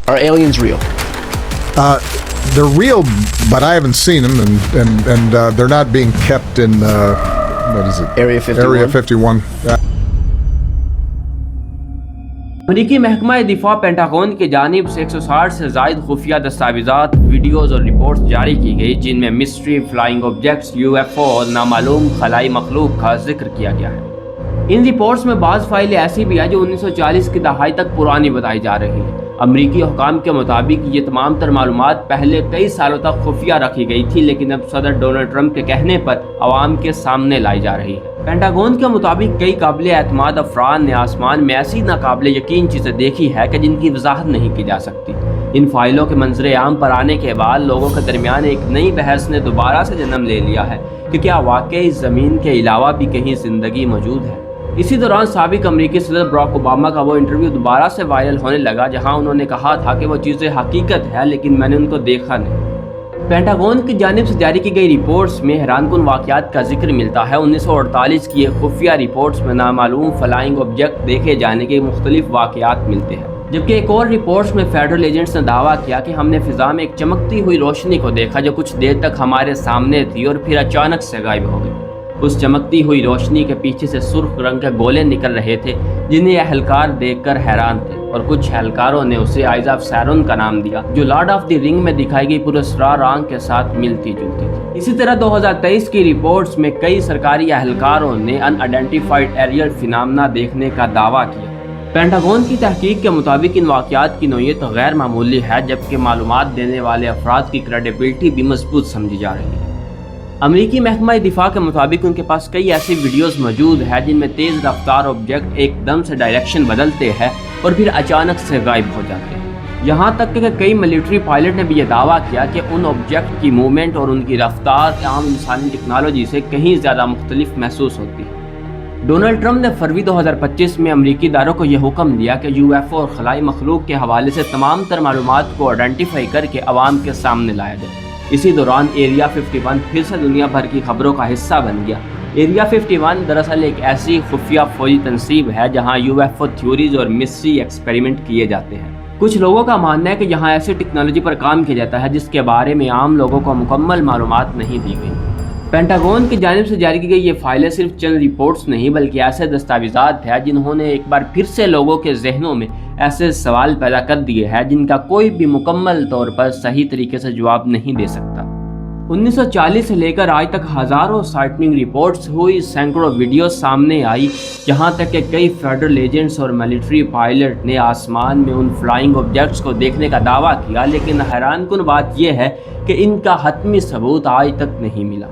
Are aliens real? They're real, but I haven't seen them, and they're not being kept in what is it? Area 51? Area 51. अमरीकी महकमा दिफा pentagon की जानिब से 160 से ज़ायद खुफिया दस्तावेज़ात, वीडियोज़ और रिपोर्ट्स जारी की गई, जिनमें मिस्ट्री, फ्लाइंग ऑब्जेक्ट्स, UFO और नामालूम खलाई मखलूक का जिक्र किया गया है। इन रिपोर्ट्स में बाज़ फाइलें ऐसी भी हैं जो 1940 की दहाई तक पुरानी बताई जा रही हैं। अमरीकी हुकाम के मुताबिक ये तमाम तर मालूमात पहले कई सालों तक खुफिया रखी गई थी, लेकिन अब सदर डोनाल्ड ट्रंप के कहने पर आवाम के सामने लाई जा रही है। पेंटागन के मुताबिक कई काबिल एतमाद अफराद ने आसमान में ऐसी नाकाबिल यकीन चीज़ें देखी है कि जिनकी वजाहत नहीं की जा सकती। इन फाइलों के मंजर आम पर आने के बाद लोगों के दरमियान एक नई बहस ने दोबारा से जन्म ले लिया है कि क्या वाकई ज़मीन के अलावा भी कहीं ज़िंदगी मौजूद है। इसी दौरान साबिक अमरीकी सदर बराक ओबामा का वो इंटरव्यू दोबारा से वायरल होने लगा, जहां उन्होंने कहा था कि वो चीज़ें हकीकत है लेकिन मैंने उनको देखा नहीं। पेंटागन की जानिब से जारी की गई रिपोर्ट्स में हैरानकुन वाक़यात का जिक्र मिलता है। 1948 की एक खुफिया रिपोर्ट्स में नामालूम फ्लाइंग ऑब्जेक्ट देखे जाने के मुख्तलिफ वाक़यात मिलते हैं, जबकि एक और रिपोर्ट्स में फेडरल एजेंट्स ने दावा किया कि हमने फ़िज़ा में एक चमकती हुई रोशनी को देखा जो कुछ देर तक हमारे सामने थी और फिर अचानक से गायब हो गई। उस चमकती हुई रोशनी के पीछे से सुर्ख रंग के गोले निकल रहे थे, जिन्हें अहलकार देखकर हैरान थे, और कुछ अहलकारों ने उसे आइज़ ऑफ सैरोन का नाम दिया, जो लॉर्ड ऑफ द रिंग में दिखाई गई पुरस्कार आंख के साथ मिलती जुलती थी। इसी तरह 2023 की रिपोर्ट्स में कई सरकारी अहलकारों ने अनआइडेंटिफाइड एरियल फिनोमेना देखने का दावा किया। पेंटागन की तहकीक के मुताबिक इन वाक़यात की नौयत गैर मामूली है, जबकि मालूमात देने वाले अफराद की क्रेडिबिलिटी भी मजबूत समझी जा रही है। अमरीकी महकमा दिफा के मुताबिक उनके पास कई ऐसी वीडियोस मौजूद है जिनमें तेज़ रफ्तार ऑब्जेक्ट एकदम से डायरेक्शन बदलते हैं और फिर अचानक से गायब हो जाते हैं। यहाँ तक कि कई मिलिट्री पायलट ने भी यह दावा किया कि उन ऑब्जेक्ट की मूवमेंट और उनकी रफ्तार आम इंसानी टेक्नोलॉजी से कहीं ज़्यादा मुख्तलिफ महसूस होती है। डोनाल्ड ट्रंप ने फरवरी 2025 में अमरीकी इदारों को यह हुक्म दिया कि UFO और खलाई मखलूक के हवाले से तमाम तर मालूमात को आइडेंटिफाई करके आवाम के सामने लाया जाए। इसी दौरान एरिया 51 फिर से दुनिया भर की खबरों का हिस्सा बन गया। एरिया 51 दरअसल एक ऐसी खुफिया फौजी तंसीब है जहां UFO थ्योरीज और मिस्ट्री एक्सपेरिमेंट किए जाते हैं। कुछ लोगों का मानना है कि यहाँ ऐसी टेक्नोलॉजी पर काम किया जाता है जिसके बारे में आम लोगों को मुकम्मल मालूमात नहीं दी गई। पेंटागन की जानिब से जारी की गई ये फाइलें सिर्फ चंद रिपोर्ट्स नहीं बल्कि ऐसे दस्तावेज़ात हैं जिन्होंने एक बार फिर से लोगों के जहनों में ऐसे सवाल पैदा कर दिए हैं जिनका कोई भी मुकम्मल तौर पर सही तरीके से जवाब नहीं दे सकता। 1940 से लेकर आज तक हज़ारों साइटनिंग रिपोर्ट्स हुई, सैकड़ों वीडियो सामने आई, यहाँ तक कि कई फेडरल एजेंट्स और मिलिट्री पायलट ने आसमान में उन फ्लाइंग ऑब्जेक्ट्स को देखने का दावा किया, लेकिन हैरानकुन बात यह है कि इनका हतमी सबूत आज तक नहीं मिला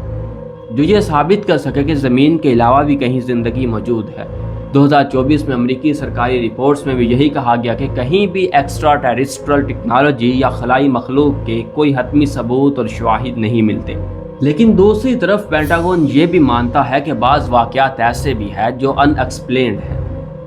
जो ये साबित कर सके कि ज़मीन के अलावा भी कहीं ज़िंदगी मौजूद है। 2024 में अमरीकी सरकारी रिपोर्ट्स में भी यही कहा गया कि कहीं भी एक्स्ट्रा टेरेस्ट्रियल टेक्नोलॉजी या खलाई मखलूक के कोई हतमी सबूत और शवाहिद नहीं मिलते। लेकिन दूसरी तरफ पेंटागन ये भी मानता है कि बाज़ वाक़यात ऐसे भी हैं जो अनएक्सप्लेन्ड हैं।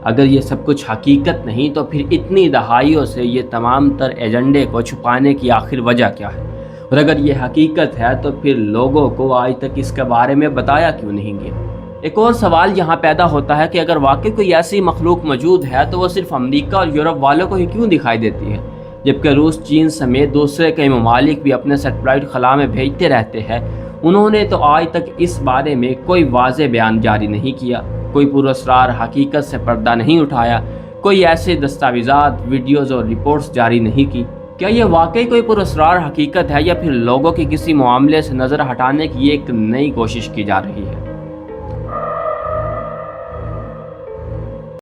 अगर ये सब कुछ हकीकत नहीं तो फिर इतनी दहाइयों से ये तमाम तर एजेंडे को छुपाने की आखिर वजह क्या है, और अगर ये हकीकत है तो फिर लोगों को आज तक इसके बारे में बताया क्यों नहीं गया। एक और सवाल यहाँ पैदा होता है कि अगर वाकई कोई ऐसी मखलूक मौजूद है तो वो सिर्फ अमेरिका और यूरोप वालों को ही क्यों दिखाई देती है, जबकि रूस, चीन समेत दूसरे कई ममालिक भी अपने सैटेलाइट खला में भेजते रहते हैं। उन्होंने तो आज तक इस बारे में कोई वाज़ेह बयान जारी नहीं किया, कोई पुरअसरार हकीकत से पर्दा नहीं उठाया, कोई ऐसे दस्तावेज़ात, वीडियोज़ और रिपोर्ट्स जारी नहीं की। क्या ये वाकई कोई पुरअसरार हकीकत है या फिर लोगों के किसी मामले से नज़र हटाने की एक नई कोशिश की जा रही है?